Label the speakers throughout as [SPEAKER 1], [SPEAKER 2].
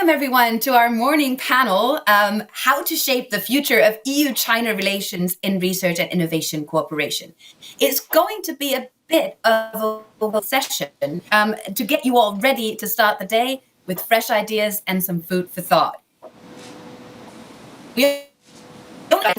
[SPEAKER 1] Welcome everyone to our morning panel, How to Shape the Future of EU-China Relations in Research and Innovation Cooperation. It's going to be a bit of a session to get you all ready to start the day with fresh ideas and some food for thought. We have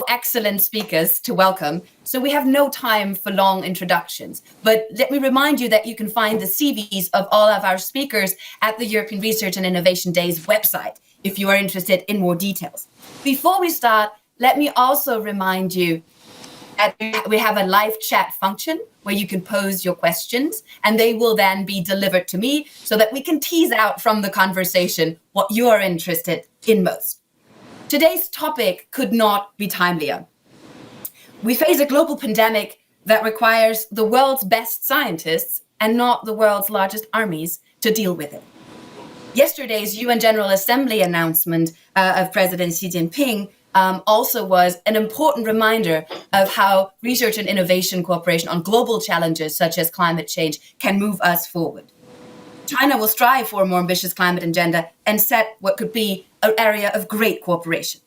[SPEAKER 1] excellent speakers to welcome, so we have no time for long introductions. But let me remind you that you can find the CVs of all of our speakers at the European Research and Innovation Day's website, if you are interested in more details. Before we start, let me also remind you that we have a live chat function where you can pose your questions, and they will then be delivered to me so that we can tease out from the conversation what you are interested in most. Today's topic could not be timelier. We face a global pandemic that requires the world's best scientists and not the world's largest armies to deal with it. Yesterday's UN General Assembly announcement of President Xi Jinping also was an important reminder of how research and innovation cooperation on global challenges such as climate change can move us forward. China will strive for a more ambitious climate agenda and set what could be an area of great cooperation.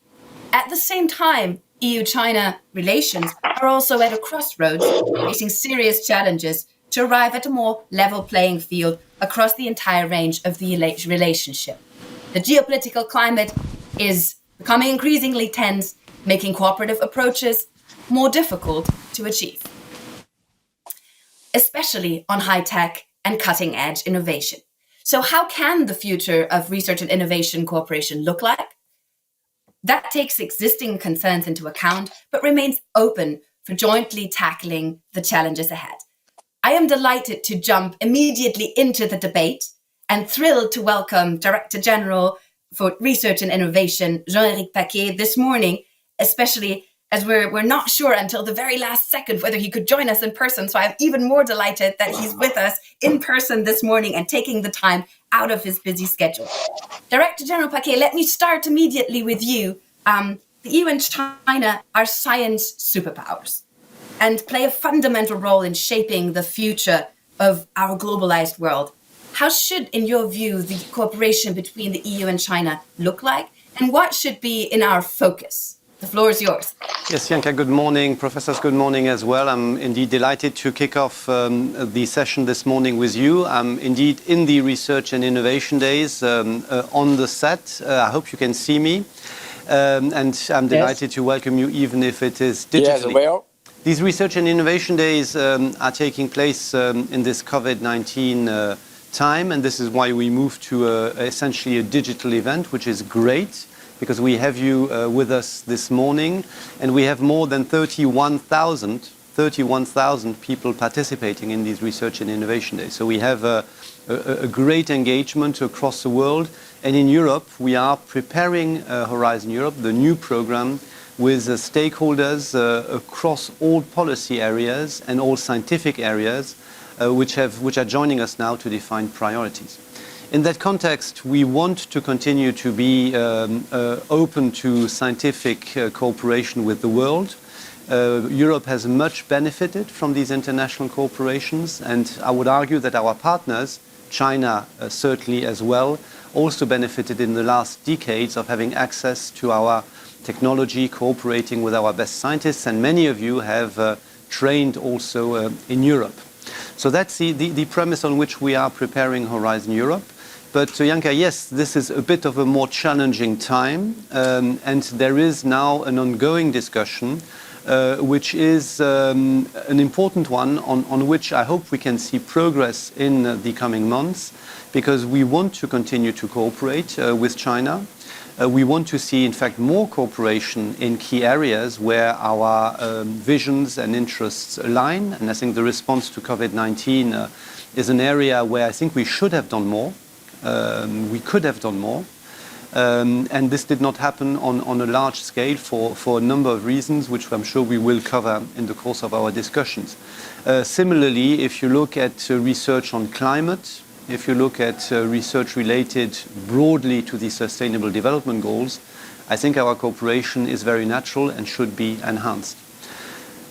[SPEAKER 1] At the same time, EU-China relations are also at a crossroads, facing serious challenges to arrive at a more level playing field across the entire range of the relationship. The geopolitical climate is becoming increasingly tense, making cooperative approaches more difficult to achieve, especially on high-tech and cutting-edge innovation. So how can the future of research and innovation cooperation look like? That takes existing concerns into account, but remains open for jointly tackling the challenges ahead. I am delighted to jump immediately into the debate and thrilled to welcome Director General for Research and Innovation, Jean-Éric Paquet, this morning, especially as we're not sure until the very last second whether he could join us in person. So I'm even more delighted that he's with us in person this morning and taking the time out of his busy schedule. Director General Paquet, let me start immediately with you. The EU and China are science superpowers and play a fundamental role in shaping the future of our globalized world. How should, in your view, the cooperation between the EU and China look like? And what should be in our focus? The floor is yours.
[SPEAKER 2] Yes, Janka, good morning. Professors, good morning as well. I'm indeed delighted to kick off the session this morning with you. I'm indeed in the Research and Innovation Days on the set. I hope you can see me. And I'm delighted to welcome you, even if it is digitally.
[SPEAKER 3] Yes, well.
[SPEAKER 2] These Research and Innovation Days are taking place in this COVID-19 time, and this is why we moved to essentially a digital event, which is great, because we have you with us this morning, and we have more than 31,000 people participating in these Research and Innovation Days. So we have a great engagement across the world, and in Europe we are preparing Horizon Europe, the new program, with stakeholders across all policy areas and all scientific areas, which are joining us now to define priorities. In that context, we want to continue to be open to scientific cooperation with the world. Europe has much benefited from these international cooperations, and I would argue that our partners, China certainly as well, also benefited in the last decades of having access to our technology, cooperating with our best scientists, and many of you have trained also in Europe. So that's the premise on which we are preparing Horizon Europe. But Janka, yes, this is a bit of a more challenging time, and there is now an ongoing discussion, which is an important one on which I hope we can see progress in the coming months, because we want to continue to cooperate with China. We want to see, in fact, more cooperation in key areas where our visions and interests align. And I think the response to COVID-19 is an area where I think we should have done more. We could have done more. And this did not happen on a large scale for a number of reasons, which I'm sure we will cover in the course of our discussions. Similarly, if you look at research on climate, if you look at research related broadly to the Sustainable Development Goals, I think our cooperation is very natural and should be enhanced.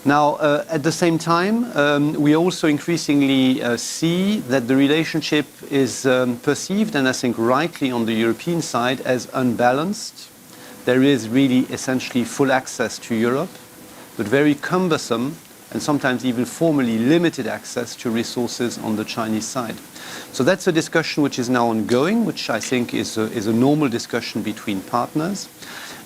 [SPEAKER 2] Now, at the same time, we also increasingly see that the relationship is perceived, and I think rightly on the European side, as unbalanced. There is really essentially full access to Europe, but very cumbersome and sometimes even formally limited access to resources on the Chinese side. So that's a discussion which is now ongoing, which I think is a normal discussion between partners.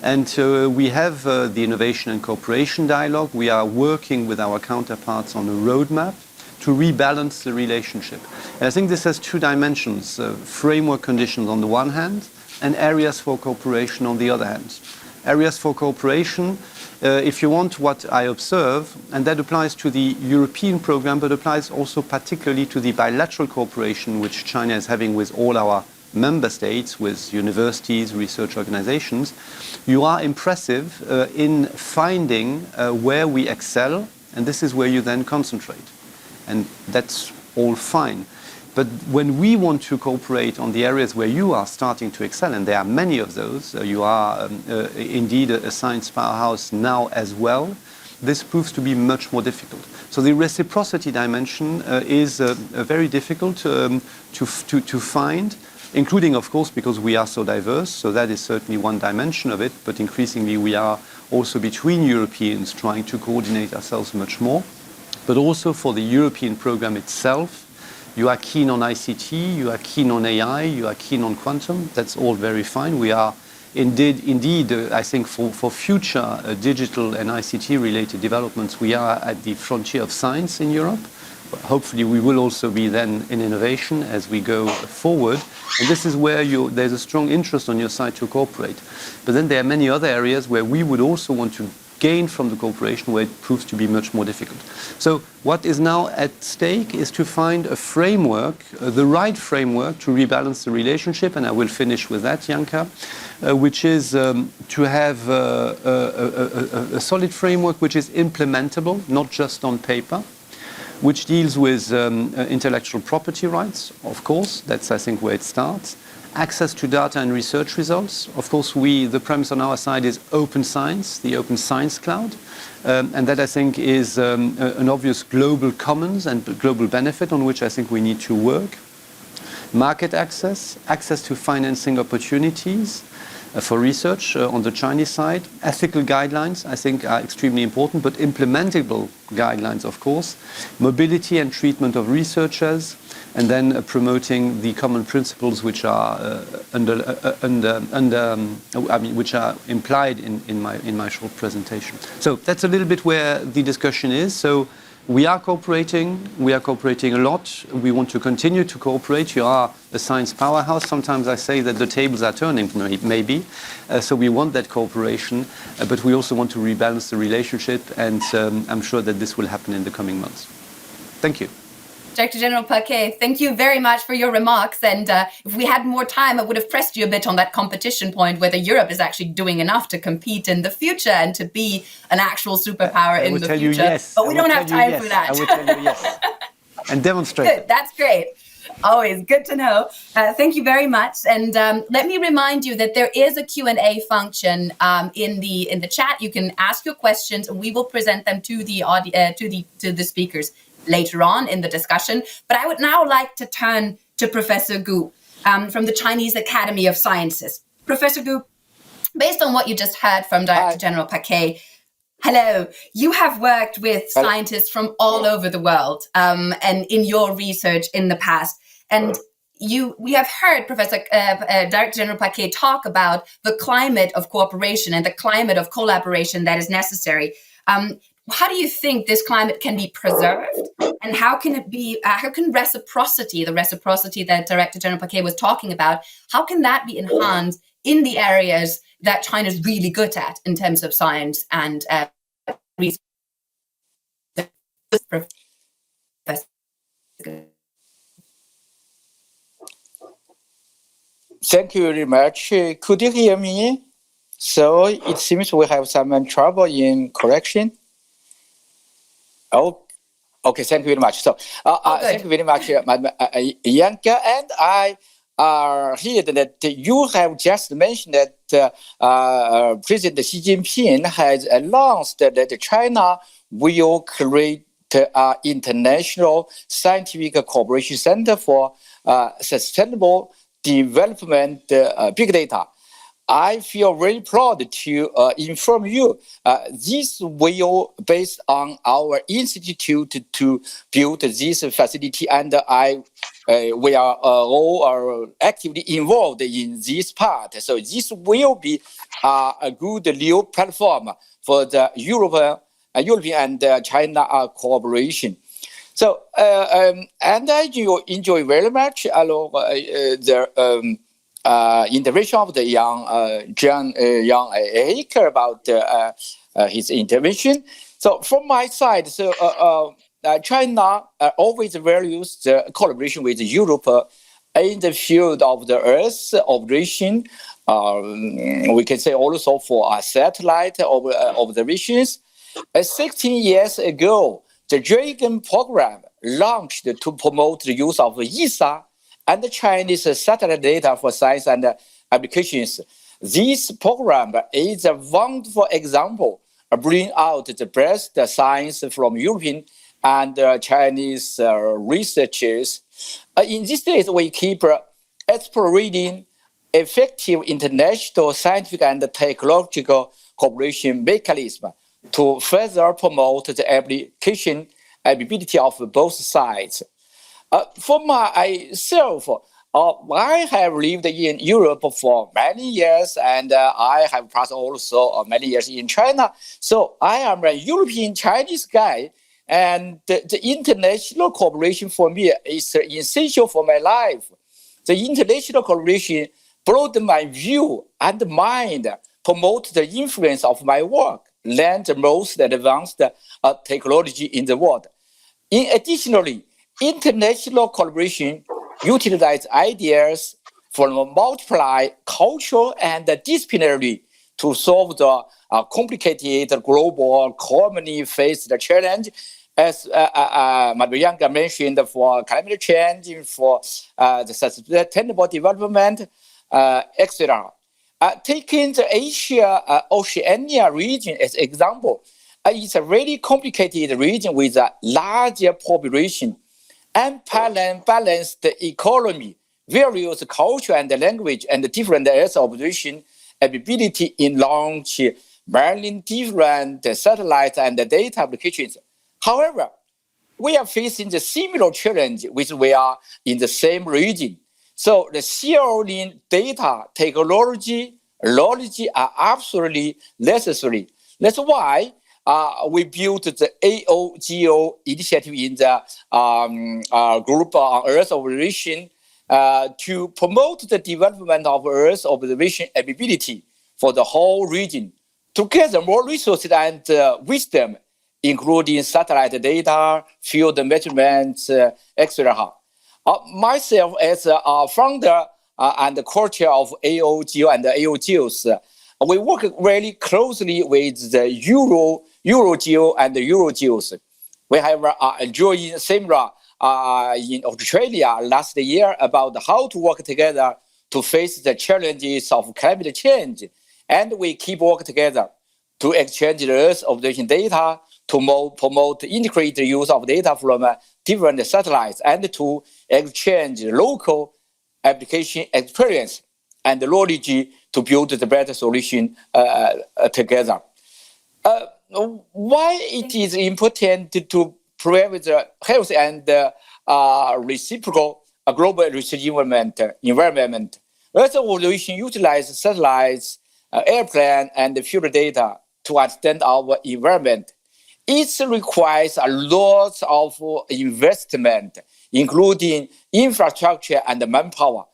[SPEAKER 2] And we have the innovation and cooperation dialogue. We are working with our counterparts on a roadmap to rebalance the relationship. And I think this has two dimensions, framework conditions on the one hand, and areas for cooperation on the other hand. Areas for cooperation, if you want, what I observe, and that applies to the European program, but applies also particularly to the bilateral cooperation which China is having with all our member states, with universities, research organizations. You are impressive in finding where we excel, and this is where you then concentrate. And that's all fine. But when we want to cooperate on the areas where you are starting to excel, and there are many of those, you are indeed a science powerhouse now as well, this proves to be much more difficult. So the reciprocity dimension is very difficult to find, including, of course, because we are so diverse. So that is certainly one dimension of it, but increasingly we are also between Europeans trying to coordinate ourselves much more. But also for the European program itself, you are keen on ICT, you are keen on AI, you are keen on quantum. That's all very fine. We are indeed, I think for future digital and ICT related developments, we are at the frontier of science in Europe. Hopefully we will also be then in innovation as we go forward. And this is where there's a strong interest on your side to cooperate. But then there are many other areas where we would also want to gain from the cooperation where it proves to be much more difficult. So what is now at stake is to find a framework, the right framework to rebalance the relationship, and I will finish with that, Janka, which is to have a solid framework which is implementable, not just on paper, which deals with intellectual property rights, of course, that's I think where it starts. Access to data and research results. Of course, the premise on our side is open science, the open science cloud. And that I think is an obvious global commons and global benefit on which I think we need to work. Market access, access to financing opportunities for research on the Chinese side. Ethical guidelines, I think, are extremely important, but implementable guidelines, of course. Mobility and treatment of researchers, and then promoting the common principles which are which are implied in my short presentation. So that's a little bit where the discussion is. So we are cooperating a lot. We want to continue to cooperate. You are a science powerhouse. Sometimes I say that the tables are turning, maybe. So we want that cooperation, but we also want to rebalance the relationship, and I'm sure that this will happen in the coming months. Thank you.
[SPEAKER 1] Director General Paquet, thank you very much for your remarks. And if we had more time, I would have pressed you a bit on that competition point, whether Europe is actually doing enough to compete in the future and to be an actual superpower in the future.
[SPEAKER 2] Yes.
[SPEAKER 1] But we don't have time for that.
[SPEAKER 2] I will tell you yes. And demonstrate.
[SPEAKER 1] Good, that's great. Always good to know. Thank you very much. And let me remind you that there is a Q&A function in the chat. You can ask your questions, and we will present them to the speakers later on in the discussion. But I would now like to turn to Professor Gu from the Chinese Academy of Sciences. Professor Gu, based on what you just heard from Director General Paquet, hello, you have worked with scientists from all over the world and in your research in the past. And we have heard Director General Paquet talk about the climate of cooperation and the climate of collaboration that is necessary. How do you think this climate can be preserved, and how can it be? How can reciprocity, the reciprocity that Director General Paquet was talking about, how can that be enhanced in the areas that China is really good at in terms of science and research?
[SPEAKER 3] Thank you very much. Could you hear me? So it seems we have some trouble in correction. Oh, okay. Thank you very much. So, thank you very much, Madam Janka. And I here that you have just mentioned that President Xi Jinping has announced that China will create International Scientific Cooperation Center for Sustainable Development Big Data. I feel very proud to inform you this will based on our institute to build this facility, and we are all actively involved in this part. So this will be a good new platform for the European and China cooperation. So and I enjoy very much the intervention of the young Aker about his intervention. So from my side, China always values the collaboration with Europe in the field of the Earth observation. We can say also for satellite observations. 16 years ago, the Dragon program launched to promote the use of ESA and the Chinese satellite data for science and applications. This program is a wonderful example of bringing out the best science from European and Chinese researchers. In these days, we keep exploring effective international scientific and technological cooperation mechanism to further promote the application ability of both sides. For myself, I have lived in Europe for many years, and I have passed also many years in China. So I am a European Chinese guy, and the international cooperation for me is essential for my life. The international cooperation broaden my view and mind, promote the influence of my work, learn the most advanced technology in the world. Additionally, international collaboration utilizes ideas from multiple cultural and disciplinary to solve the complicated global commonly faced challenge, as Madam Yang mentioned, for climate change, for the sustainable development, etc. Taking the Asia-Oceania region as an example, it's a really complicated region with a larger population and balanced economy, various culture and language, and different Earth observation ability in launch many different satellites and data applications. However, we are facing the similar challenge which we are in the same region. So the sharing data, technology, knowledge are absolutely necessary. That's why we built the AOGO initiative in the group on Earth observation to promote the development of Earth observation ability for the whole region, to gather more resources and wisdom, including satellite data, field measurements, etc. Myself, as a founder and co-chair of AOGO and the AOGOs, we work really closely with the EuroGeo and the EuroGeos. We have joined seminar in Australia last year about how to work together to face the challenges of climate change. And we keep working together to exchange the Earth observation data, to promote integrated use of data from different satellites, and to exchange local application experience and knowledge to build the better solution together. Why it is important to promote the health and reciprocal global research environment? Earth observation utilizes satellites, airplane, and field data to understand our environment. It requires a lot of investment, including infrastructure and manpower.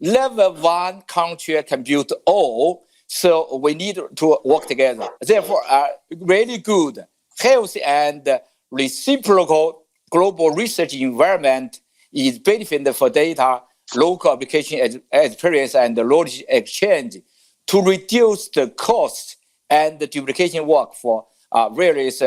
[SPEAKER 3] Level 1 country can build all, so we need to work together. Therefore, a really good, healthy, and reciprocal global research environment is beneficial for data, local application experience, and knowledge exchange to reduce the cost and the duplication work for various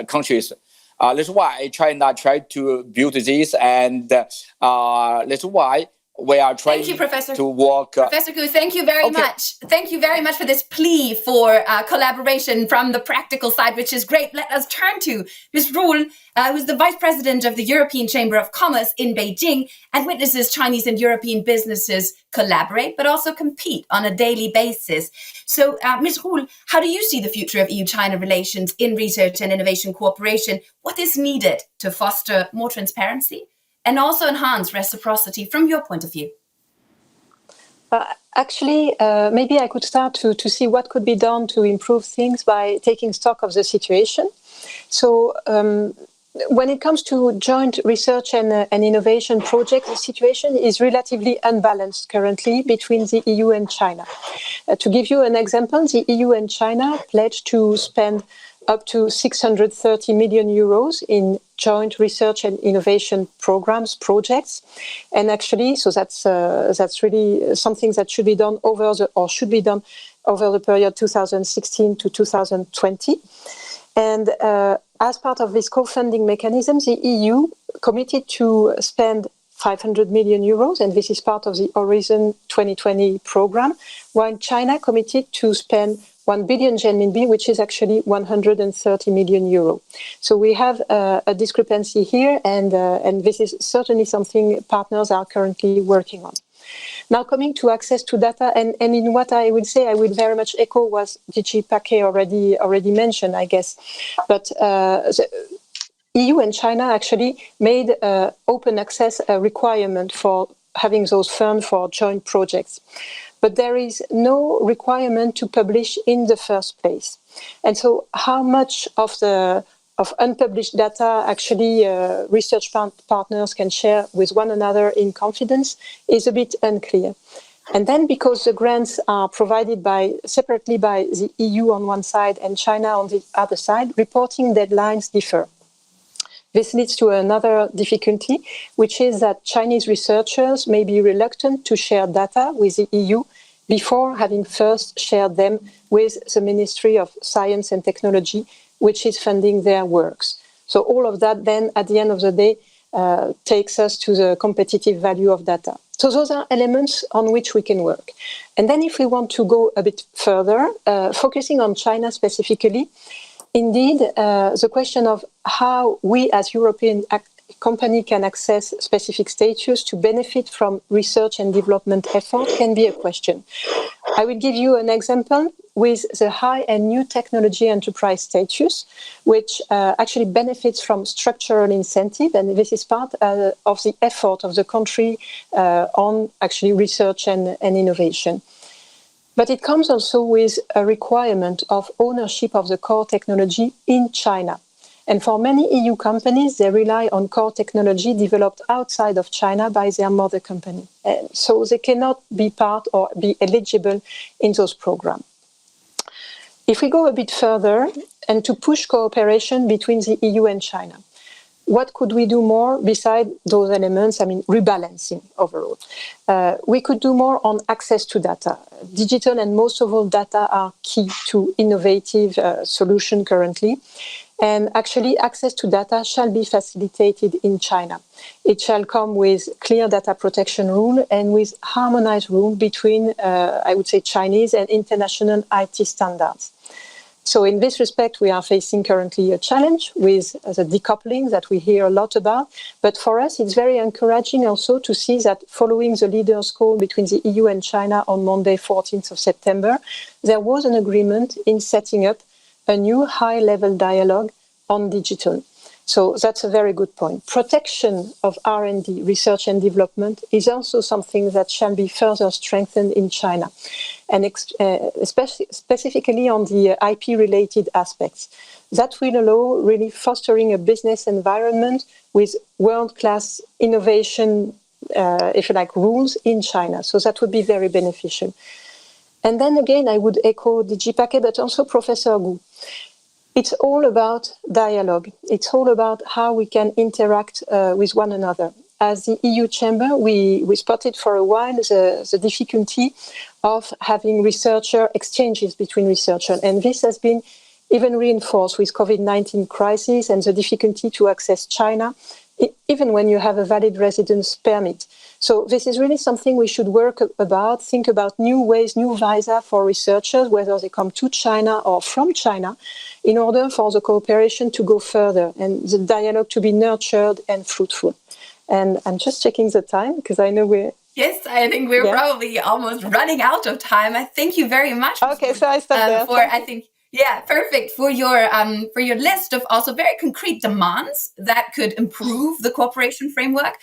[SPEAKER 3] countries. That's why China tried to build this, and that's why we are trying
[SPEAKER 1] Thank you, Professor.
[SPEAKER 3] to work.
[SPEAKER 1] Professor Gu, thank you very much. Thank you very much for this plea for collaboration from the practical side, which is great. Let us turn to Ms. Rule, who's the Vice President of the European Chamber of Commerce in Beijing and witnesses Chinese and European businesses collaborate, but also compete on a daily basis. So, Ms. Rule, how do you see the future of EU-China relations in research and innovation cooperation? What is needed to foster more transparency and also enhance reciprocity from your point of view?
[SPEAKER 4] Actually, maybe I could start to see what could be done to improve things by taking stock of the situation. So when it comes to joint research and innovation projects, the situation is relatively unbalanced currently between the EU and China. To give you an example, the EU and China pledged to spend up to 630 million euros in joint research and innovation projects. And actually, so that's really something that should be done over the period 2016 to 2020. And as part of this co-funding mechanism, the EU committed to spend 500 million euros, and this is part of the Horizon 2020 program, while China committed to spend 1 billion renminbi, which is actually 130 million euro. So we have a discrepancy here, and this is certainly something partners are currently working on. Now, coming to access to data, and in what I would say, I would very much echo what DG Paquet already mentioned, I guess. But the EU and China actually made open access a requirement for having those funds for joint projects. But there is no requirement to publish in the first place. And so how much of unpublished data actually research partners can share with one another in confidence is a bit unclear. And then because the grants are provided separately by the EU on one side and China on the other side, reporting deadlines differ. This leads to another difficulty, which is that Chinese researchers may be reluctant to share data with the EU before having first shared them with the Ministry of Science and Technology, which is funding their works. So all of that then, at the end of the day, takes us to the competitive value of data. So those are elements on which we can work. And then if we want to go a bit further, focusing on China specifically, indeed, the question of how we as European company can access specific status to benefit from research and development effort can be a question. I will give you an example with the high and new technology enterprise status, which actually benefits from structural incentive, and this is part of the effort of the country on actually research and innovation. But it comes also with a requirement of ownership of the core technology in China. And for many EU companies, they rely on core technology developed outside of China by their mother company. And so they cannot be part or be eligible in those programs. If we go a bit further and to push cooperation between the EU and China, what could we do more beside those elements? I mean, rebalancing overall. We could do more on access to data. Digital and most of all data are key to innovative solutions currently. And actually, access to data shall be facilitated in China. It shall come with clear data protection rule and with harmonized rule between, I would say, Chinese and international IT standards. So in this respect, we are facing currently a challenge with the decoupling that we hear a lot about. But for us, it's very encouraging also to see that following the leaders' call between the EU and China on Monday, 14th of September, there was an agreement in setting up a new high-level dialogue on digital. So that's a very good point. Protection of R&D, research and development, is also something that shall be further strengthened in China, and specifically on the IP-related aspects. That will allow really fostering a business environment with world-class innovation, if you like, rules in China. So that would be very beneficial. And then again, I would echo DG Paquet, but also Professor Gu. It's all about dialogue. It's all about how we can interact with one another. As the EU Chamber, we spotted for a while the difficulty of having researcher exchanges between researchers. And this has been even reinforced with COVID-19 crisis and the difficulty to access China even when you have a valid residence permit. So this is really something we should work about, think about new ways, new visa for researchers, whether they come to China or from China, in order for the cooperation to go further and the dialogue to be nurtured and fruitful. And I'm just checking the time because I know we're...
[SPEAKER 1] Yes, I think we're probably almost running out of time. I thank you very much.
[SPEAKER 4] Okay, so I stop there.
[SPEAKER 1] Perfect for your list of also very concrete demands that could improve the cooperation framework.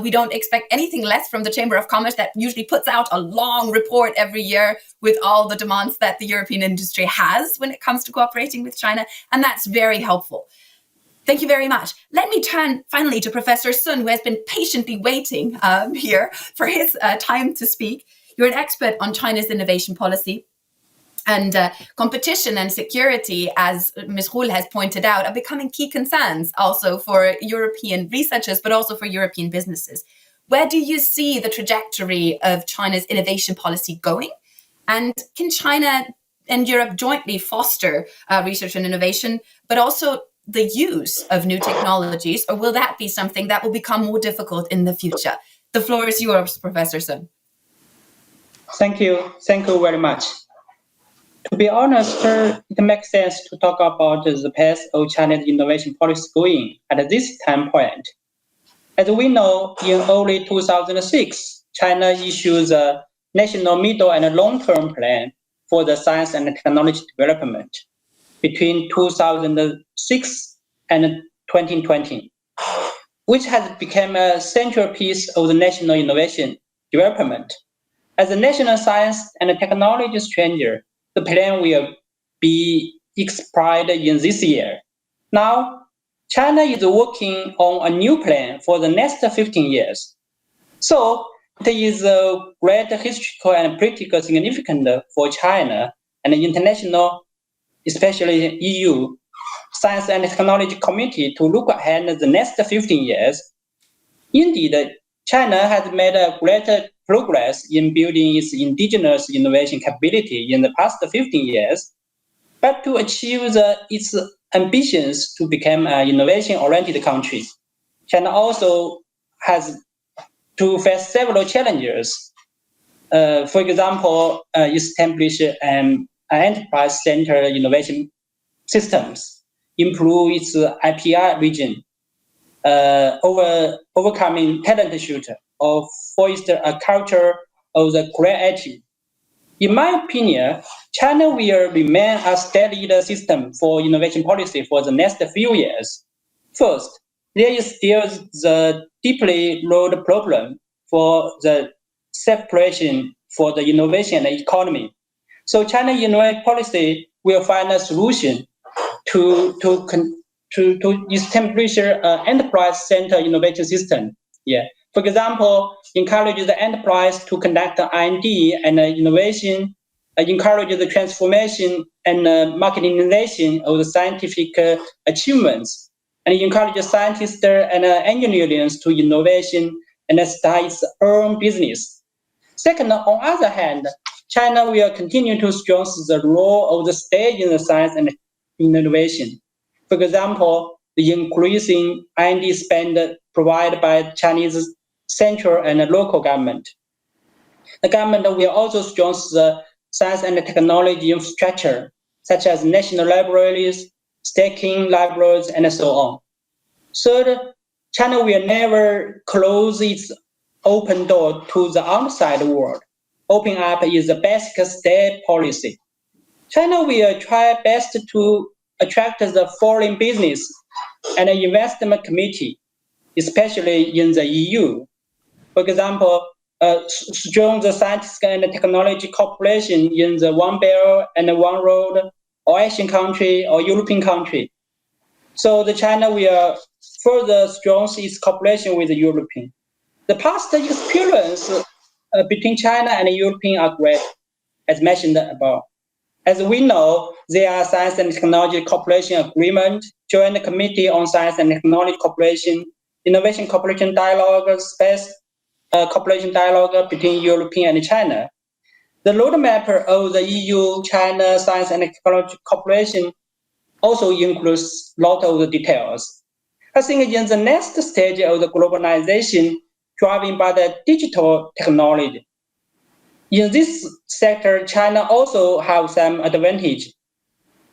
[SPEAKER 1] We don't expect anything less from the Chamber of Commerce that usually puts out a long report every year with all the demands that the European industry has when it comes to cooperating with China, and that's very helpful. Thank you very much. Let me turn finally to Professor Sun, who has been patiently waiting here for his time to speak. You're an expert on China's innovation policy. And competition and security, as Ms. Ruhl has pointed out, are becoming key concerns also for European researchers, but also for European businesses. Where do you see the trajectory of China's innovation policy going? And can China and Europe jointly foster research and innovation, but also the use of new technologies, or will that be something that will become more difficult in the future? The floor is yours, Professor Sun.
[SPEAKER 5] Thank you. Thank you very much. To be honest, it makes sense to talk about the path of China's innovation policy going at this time point. As we know, in early 2006, China issued a national middle and long-term plan for the science and technology development between 2006 and 2020, which has become a central piece of the national innovation development. As a national science and technology strategy, the plan will be expired in this year. Now, China is working on a new plan for the next 15 years. So it is a great historical and political significance for China and the international, especially EU, Science and Technology Committee to look ahead the next 15 years. Indeed, China has made a great progress in building its indigenous innovation capability in the past 15 years. But to achieve its ambitions to become an innovation-oriented country, China also has to face several challenges. For example, establish an enterprise-centered innovation systems, improve its IPR region, overcoming talent shortage, or foster a culture of the creative. In my opinion, China will remain a steady system for innovation policy for the next few years. First, there is still the deeply rooted problem for the separation for the innovation and economy. So China innovation policy will find a solution to establish an enterprise-centered innovation system. For example, encourage the enterprise to conduct R&D and innovation, encourage the transformation and marketization of the scientific achievements, and encourage scientists and engineers to innovation and start its own business. Second, on the other hand, China will continue to strengthen the role of the state in the science and innovation. For example, the increasing R&D spend provided by Chinese central and local government. The government will also strengthen the science and technology infrastructure, such as national libraries, staking libraries, and so on. Third, China will never close its open door to the outside world. Open up is the basic state policy. China will try best to attract the foreign business and investment committee, especially in the EU. For example, strong the scientific and technology cooperation in the One Belt and One Road, or Asian country or European country. So the China will further strengthen its cooperation with the European. The past experience between China and the European are great, as mentioned above. As we know, there are Science and Technology Cooperation Agreement, Joint Committee on Science and Technology Cooperation, Innovation Cooperation Dialogue, Space Cooperation Dialogue between European and China. The roadmap of the EU-China Science and Technology Cooperation also includes a lot of the details. I think in the next stage of the globalization, driven by the digital technology, in this sector, China also has some advantage.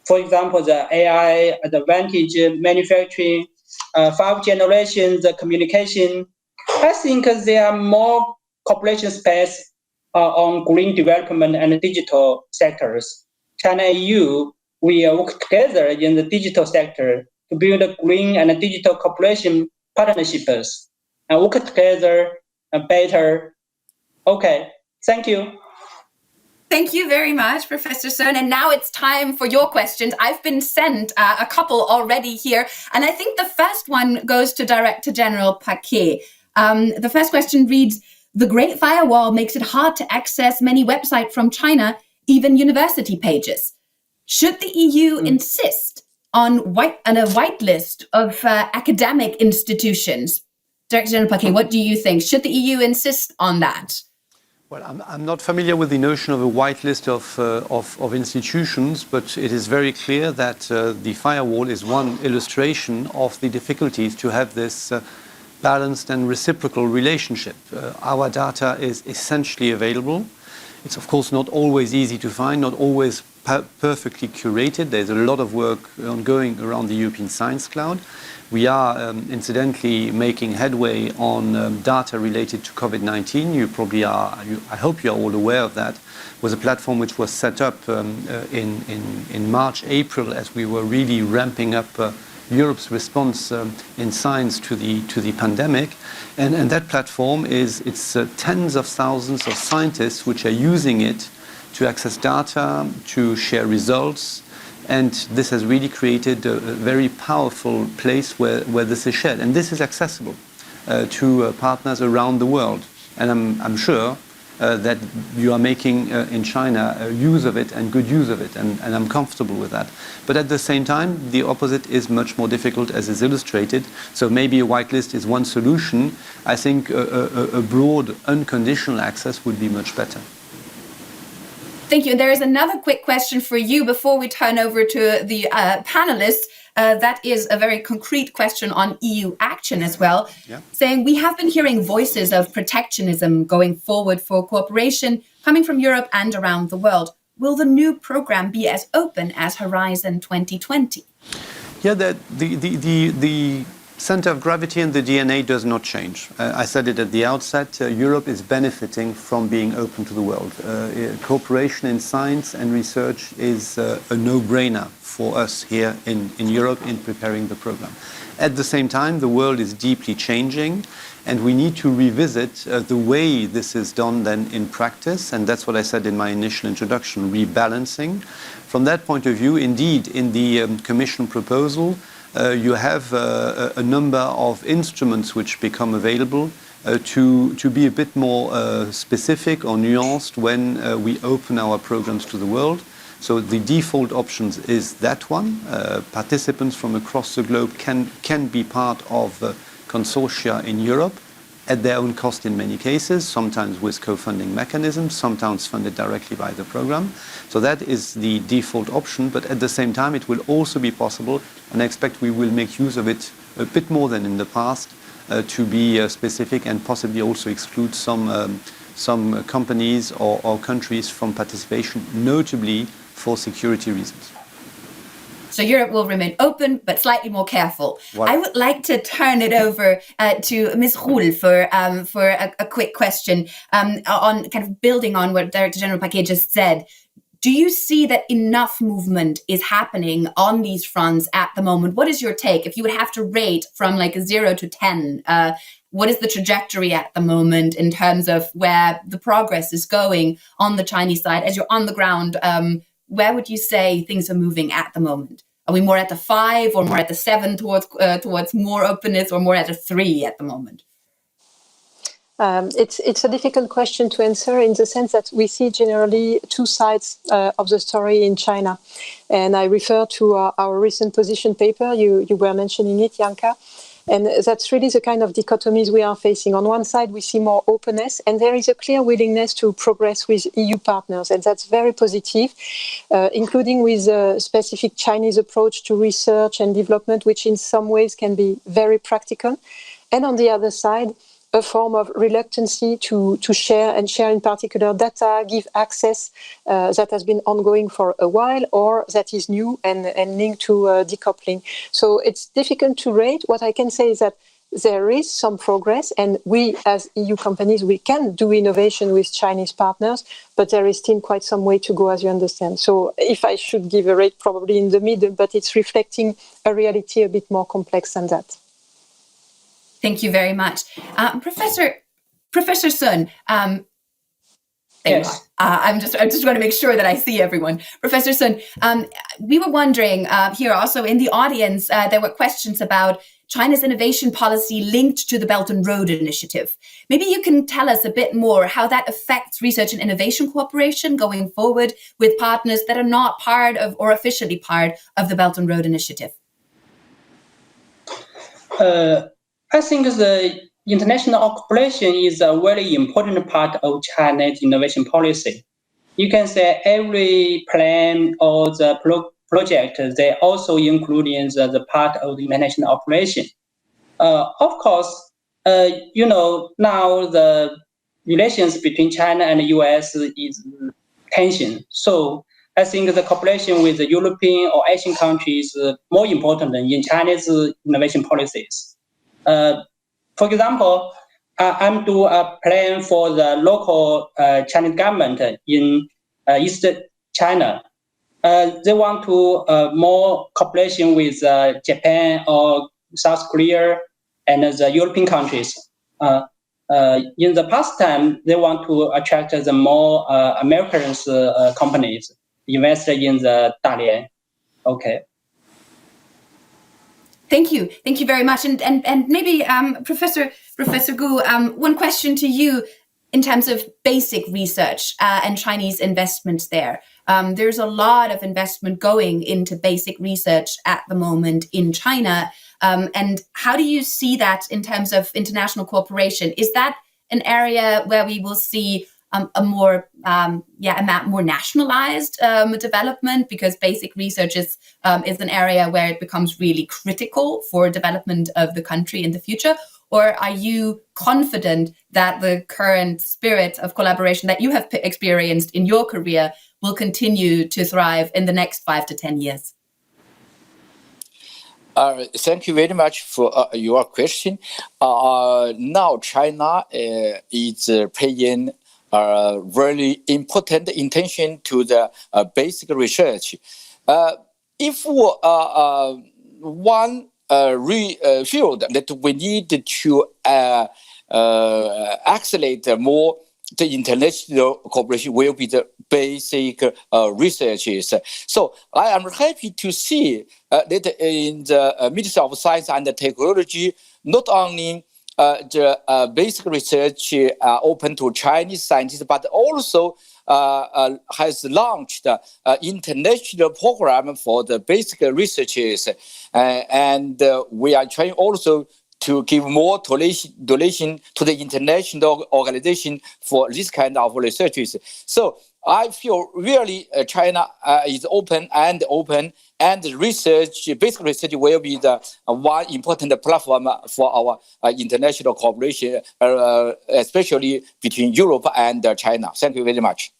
[SPEAKER 5] For example, the AI advantage, manufacturing, 5 generations, the communication. I think there are more cooperation space on green development and digital sectors. China and EU, we work together in the digital sector to build a green and digital cooperation partnerships and work together better. Okay, thank you.
[SPEAKER 1] Thank you very much, Professor Sun. And now it's time for your questions. I've been sent a couple already here. And I think the first one goes to Director General Paquet. The first question reads, the Great Firewall makes it hard to access many websites from China, even university pages. Should the EU insist on a whitelist of academic institutions? Director General Paquet, what do you think? Should the EU insist on that?
[SPEAKER 2] Well, I'm not familiar with the notion of a whitelist of institutions, but it is very clear that the firewall is one illustration of the difficulties to have this balanced and reciprocal relationship. Our data is essentially available. It's of course not always easy to find, not always perfectly curated. There's a lot of work ongoing around the European Science Cloud. We are incidentally making headway on data related to COVID-19. You probably are, I hope you are all aware of that. It was a platform which was set up in March, April, as we were really ramping up Europe's response in science to the pandemic. And that platform it's tens of thousands of scientists which are using it to access data, to share results. And this has really created a very powerful place where this is shared. And this is accessible to partners around the world. And I'm sure that you are making in China use of it and good use of it. And I'm comfortable with that. But at the same time, the opposite is much more difficult, as is illustrated. So maybe a whitelist is one solution. I think a broad, unconditional access would be much better.
[SPEAKER 1] Thank you. There is another quick question for you before we turn over to the panelists. That is a very concrete question on EU action as well, saying we have been hearing voices of protectionism going forward for cooperation coming from Europe and around the world. Will the new program be as open as Horizon 2020?
[SPEAKER 2] Yeah, the center of gravity and the DNA does not change. I said it at the outset, Europe is benefiting from being open to the world. Cooperation in science and research is a no-brainer for us here in Europe in preparing the program. At the same time, the world is deeply changing and we need to revisit the way this is done then in practice, and that's what I said in my initial introduction, rebalancing. From that point of view, indeed, in the Commission proposal, you have a number of instruments which become available to be a bit more specific or nuanced when we open our programs to the world. So the default options is that one. Participants from across the globe can be part of consortia in Europe at their own cost in many cases, sometimes with co-funding mechanisms, sometimes funded directly by the program. So that is the default option, but at the same time it will also be possible, and I expect we will make use of it a bit more than in the past, to be specific and possibly also exclude some companies or countries from participation, notably for security reasons.
[SPEAKER 1] So Europe will remain open, but slightly more careful. Wow. I would like to turn it over to Ms. Roule for a quick question on kind of building on what Director General Paquet just said. Do you see that enough movement is happening on these fronts at the moment? What is your take? If you would have to rate from like a 0 to 10, what is the trajectory at the moment in terms of where the progress is going on the Chinese side? As you're on the ground, where would you say things are moving at the moment? Are we more at the 5 or more at the 7 towards more openness, or more at a 3 at the moment?
[SPEAKER 4] It's a difficult question to answer in the sense that we see generally two sides of the story in China. And I refer to our recent position paper. You were mentioning it, Janka. And that's really the kind of dichotomies we are facing. On one side, we see more openness, and there is a clear willingness to progress with EU partners, and that's very positive, including with a specific Chinese approach to research and development, which in some ways can be very practical. And on the other side, a form of reluctancy to share, and share in particular data, give access that has been ongoing for a while, or that is new and linked to decoupling. So it's difficult to rate. What I can say is that there is some progress, and we as EU companies, we can do innovation with Chinese partners, but there is still quite some way to go, as you understand. So if I should give a rate, probably in the middle, but it's reflecting a reality a bit more complex than that.
[SPEAKER 1] Thank you very much. Professor Sun,
[SPEAKER 5] Yes.
[SPEAKER 1] I just want to make sure that I see everyone. Professor Sun, we were wondering here also in the audience, there were questions about China's innovation policy linked to the Belt and Road Initiative. Maybe you can tell us a bit more how that affects research and innovation cooperation going forward with partners that are not part of or officially part of the Belt and Road Initiative.
[SPEAKER 5] I think the international cooperation is a very important part of China's innovation policy. You can say every plan or the project, they also include in the part of the international operation. Of course, now the relations between China and the US is tension. So I think the cooperation with the European or Asian countries is more important than in China's innovation policies. For example, I'm doing a plan for the local Chinese government in East China. They want to more cooperation with Japan or South Korea and the European countries. In the past time, they want to attract the more American companies invest in the Dalian. Okay.
[SPEAKER 1] Thank you very much, and maybe Professor Gu, one question to you in terms of basic research and Chinese investments there. There's a lot of investment going into basic research at the moment in China, and how do you see that in terms of international cooperation? Is that an area where we will see a more nationalized development, because basic research is an area where it becomes really critical for development of the country in the future? Or are you confident that the current spirit of collaboration that you have experienced in your career will continue to thrive in the next 5 to 10 years?
[SPEAKER 3] Thank you very much for your question. Now China is paying very important attention to the basic research. If one field that we need to accelerate more the international cooperation will be the basic researches. So I am happy to see that in the Ministry of Science and Technology, not only the basic research open to Chinese scientists, but also has launched international program for the basic researches. And we are trying also to give more donation to the international organization for this kind of researches. So I feel really China is open, and research, basic research will be the one important platform for our international cooperation, especially between Europe and China. Thank you very much.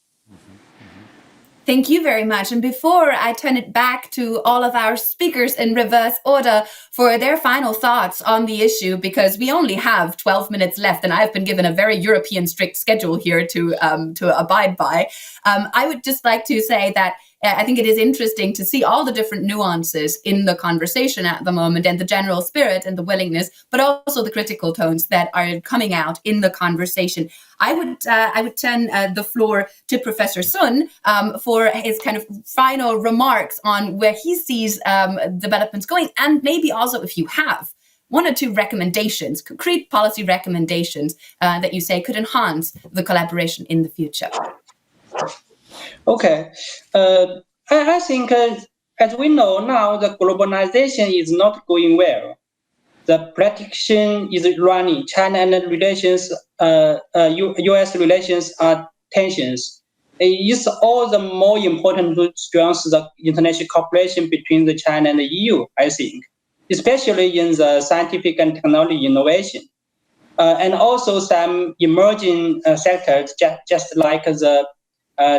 [SPEAKER 1] Thank you very much. And before I turn it back to all of our speakers in reverse order for their final thoughts on the issue, because we only have 12 minutes left and I've been given a very European strict schedule here to abide by, I would just like to say that I think it is interesting to see all the different nuances in the conversation at the moment, and the general spirit and the willingness, but also the critical tones that are coming out in the conversation. I would turn the floor to Professor Sun for his kind of final remarks on where he sees developments going, and maybe also if you have 1 or 2 recommendations, concrete policy recommendations that you say could enhance the collaboration in the future.
[SPEAKER 5] Okay. I think, as we know now, the globalization is not going well. the prediction is running. China and relations, U.S. relations are tensions. It's all the more important to strengthen the international cooperation between the China and the EU, I think, especially in the scientific and technology innovation. And also some emerging sectors, just like the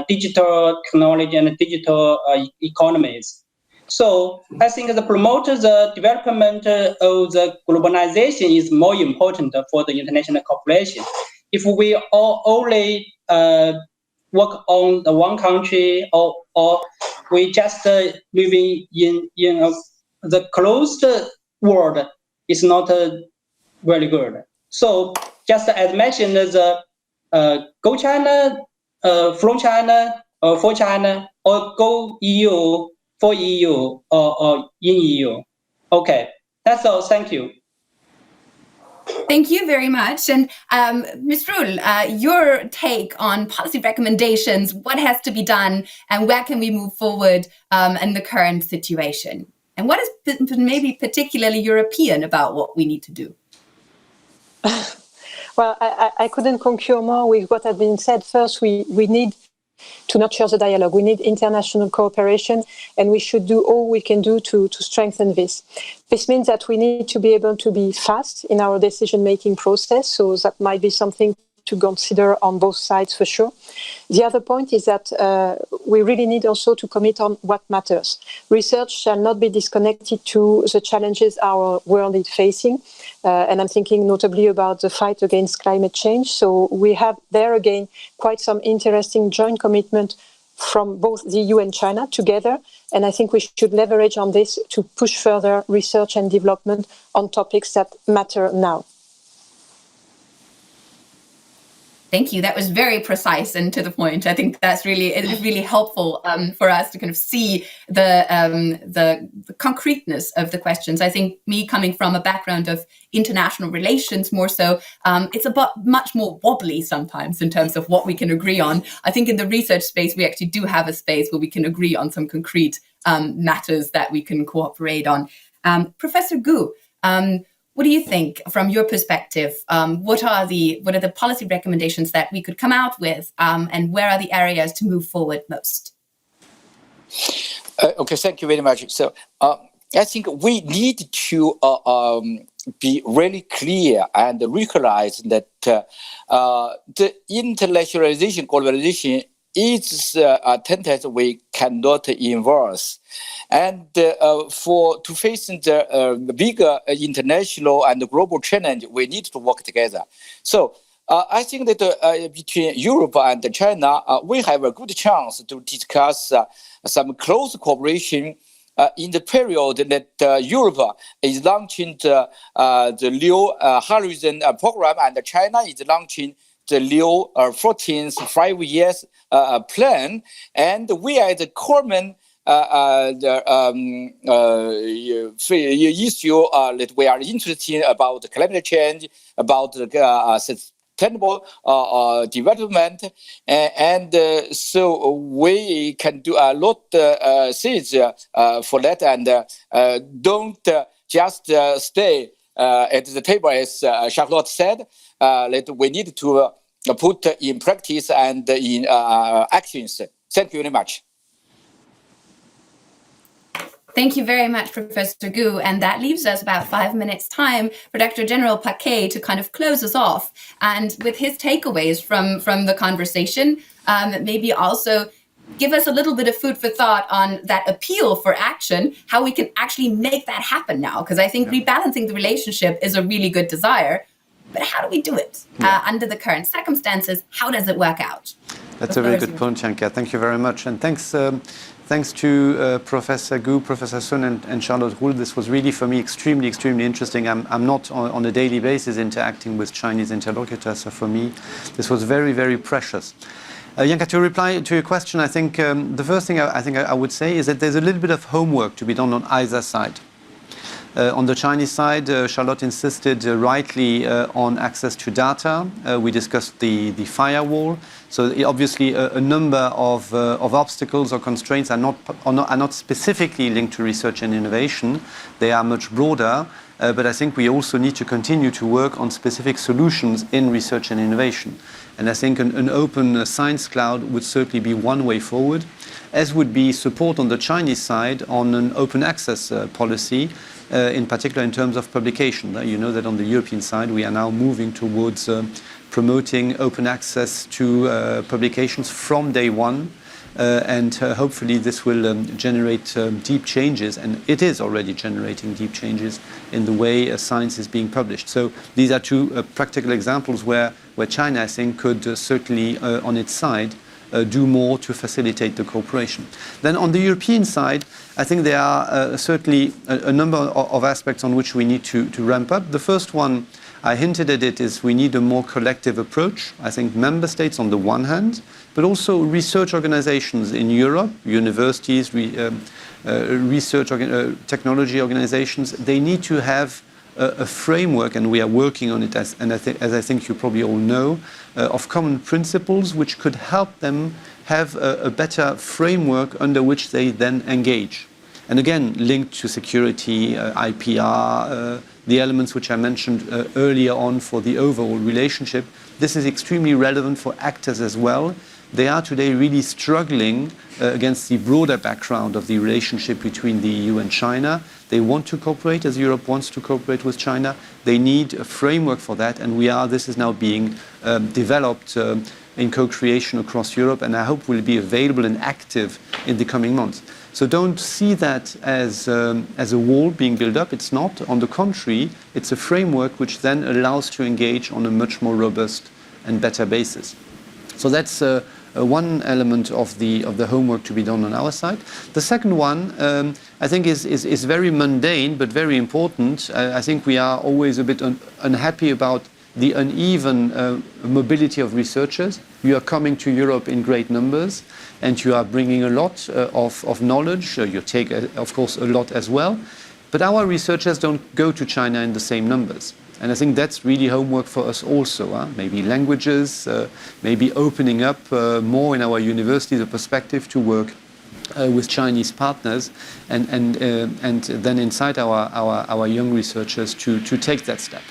[SPEAKER 5] digital technology and digital economies. So I think the promote the development of the globalization is more important for the international cooperation. If we all only work on the one country, or we just living in the closed world, is not very good. So just as mentioned, the Go China, from China, for China, or Go EU, for EU, or in EU. Okay, that's all. Thank you.
[SPEAKER 1] Thank you very much. And Ms. Ruhl, your take on policy recommendations, what has to be done, and where can we move forward in the current situation? And what is maybe particularly European about what we need to do?
[SPEAKER 4] Well, I couldn't concur more with what has been said. First, we need to nurture the dialogue. We need international cooperation, and we should do all we can do to strengthen this. This means that we need to be able to be fast in our decision-making process, so that might be something to consider on both sides for sure. The other point is that we really need also to commit on what matters. Research shall not be disconnected to the challenges our world is facing, and I'm thinking notably about the fight against climate change. So we have there again quite some interesting joint commitment from both the EU and China together, and I think we should leverage on this to push further research and development on topics that matter now.
[SPEAKER 1] Thank you. That was very precise and to the point. I think that's really helpful for us to kind of see the concreteness of the questions. I think me coming from a background of international relations more so, it's much more wobbly sometimes in terms of what we can agree on. I think in the research space, we actually do have a space where we can agree on some concrete matters that we can cooperate on. Professor Gu, what do you think, from your perspective? What are the policy recommendations that we could come out with, and where are the areas to move forward most?
[SPEAKER 3] Okay, thank you very much. So I think we need to be really clear and recognize that the internationalization, globalization is a tendency we cannot inverse. And to face the bigger international and global challenge, we need to work together. So I think that between Europe and China, we have a good chance to discuss some close cooperation in the period that Europe is launching the new Horizon program, and China is launching the new 14th 5 years plan, and we are the common issue that we are interested about climate change, about sustainable development, and so we can do a lot of things for that, and don't just stay at the table, as Charlotte said. That we need to put in practice and in actions. Thank you very much.
[SPEAKER 1] Thank you very much, Professor Gu. And that leaves us about 5 minutes time for Dr. General Paquet to kind of close us off. And with his takeaways from the conversation, maybe also give us a little bit of food for thought on that appeal for action, how we can actually make that happen now. Because I think rebalancing the relationship is a really good desire. But how do we do it under the current circumstances? How does it work out?
[SPEAKER 2] That's a very good point, Janka. Thank you very much. And thanks to Professor Gu, Professor Sun, and Charlotte Ruhl. This was really, for me, extremely interesting. I'm not on a daily basis interacting with Chinese interlocutors, so for me, this was very precious. Janka, to reply to your question, I think the first thing I would say is that there's a little bit of homework to be done on either side. On the Chinese side, Charlotte insisted rightly on access to data. We discussed the firewall. So obviously a number of obstacles or constraints are not specifically linked to research and innovation. They are much broader. but I think we also need to continue to work on specific solutions in research and innovation. And I think an open science cloud would certainly be one way forward, as would be support on the Chinese side on an open access policy, in particular in terms of publication. You know that on the European side we are now moving towards promoting open access to publications from day one. And hopefully this will generate deep changes, and it is already generating deep changes in the way science is being published. So these are two practical examples where China, I think, could certainly, on its side, do more to facilitate the cooperation. Then on the European side, I think there are certainly a number of aspects on which we need to ramp up. The first one, I hinted at it, is we need a more collective approach. I think member states on the one hand, but also research organizations in Europe, universities, research technology organizations, they need to have a framework, and we are working on it, as I think you probably all know, of common principles which could help them have a better framework under which they then engage. And again, linked to security, IPR, the elements which I mentioned earlier on for the overall relationship, this is extremely relevant for actors as well. They are today really struggling against the broader background of the relationship between the EU and China. They want to cooperate as Europe wants to cooperate with China. They need a framework for that, and this is now being developed in co-creation across Europe, and I hope will be available and active in the coming months. So don't see that as a wall being built up. It's not. On the contrary, it's a framework which then allows to engage on a much more robust and better basis. So that's one element of the homework to be done on our side. The second one, I think, is very mundane but very important. I think we are always a bit unhappy about the uneven mobility of researchers. You are coming to Europe in great numbers, and you are bringing a lot of knowledge. You take, of course, a lot as well. But our researchers don't go to China in the same numbers. And I think that's really homework for us also. Maybe languages, maybe opening up more in our universities a perspective to work with Chinese partners, and then incite our young researchers to take that step.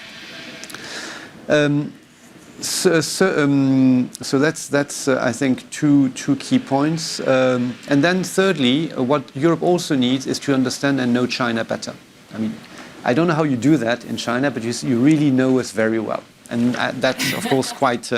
[SPEAKER 2] So that's I think two key points. And then thirdly, what Europe also needs is to understand and know China better. I mean, I don't know how you do that in China, but you really know us very well, and that's of course quite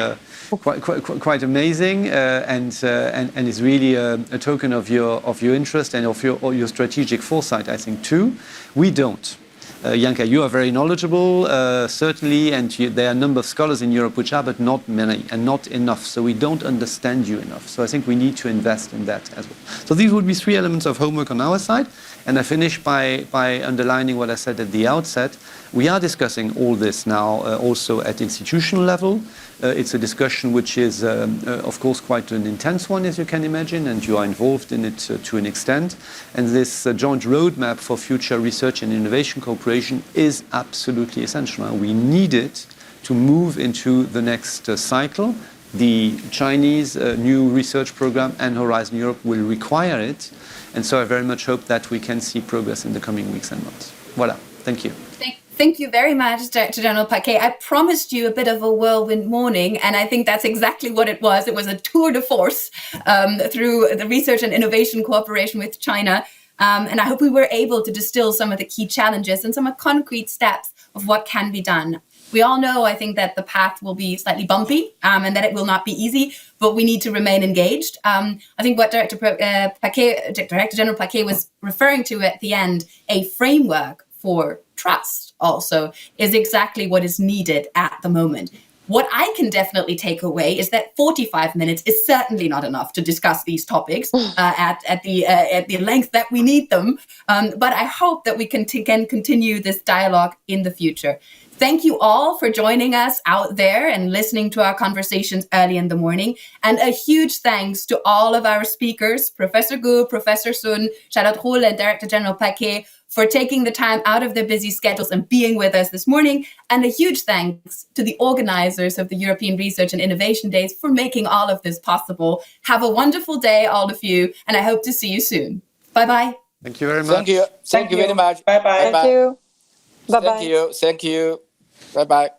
[SPEAKER 2] amazing, and is really a token of your interest and of your strategic foresight, I think too. We don't. Janka, you are very knowledgeable, certainly, and there are a number of scholars in Europe which are, but not many and not enough. So we don't understand you enough. So I think we need to invest in that as well. So these would be three elements of homework on our side. And I finish by underlining what I said at the outset. We are discussing all this now also at institutional level. It's a discussion which is, of course, quite an intense one, as you can imagine, and you are involved in it to an extent. And this joint roadmap for future research and innovation cooperation is absolutely essential. We need it to move into the next cycle. The Chinese new research program and Horizon Europe will require it. And so I very much hope that we can see progress in the coming weeks and months. Voilà. Thank you.
[SPEAKER 1] Thank you very much, Director General Paquet. I promised you a bit of a whirlwind morning, and I think that's exactly what it was. It was a tour de force through the research and innovation cooperation with China. And I hope we were able to distill some of the key challenges and some concrete steps of what can be done. We all know, I think, that the path will be slightly bumpy and that it will not be easy, but we need to remain engaged. I think what Director General Paquet was referring to at the end, a framework for trust also, is exactly what is needed at the moment. What I can definitely take away is that 45 minutes is certainly not enough to discuss these topics at the length that we need them. But I hope that we can continue this dialogue in the future. Thank you all for joining us out there and listening to our conversations early in the morning. And a huge thanks to all of our speakers, Professor Gu, Professor Sun, Charlotte Rohl, and Director General Paquet, for taking the time out of their busy schedules and being with us this morning. And a huge thanks to the organizers of the European Research and Innovation Days for making all of this possible. Have a wonderful day, all of you, and I hope to see you soon. Bye-bye.
[SPEAKER 2] Thank you very much.
[SPEAKER 3] Thank you very much.
[SPEAKER 5] Bye-bye.
[SPEAKER 4] Thank you. Bye-bye.
[SPEAKER 3] Thank you. Bye-bye.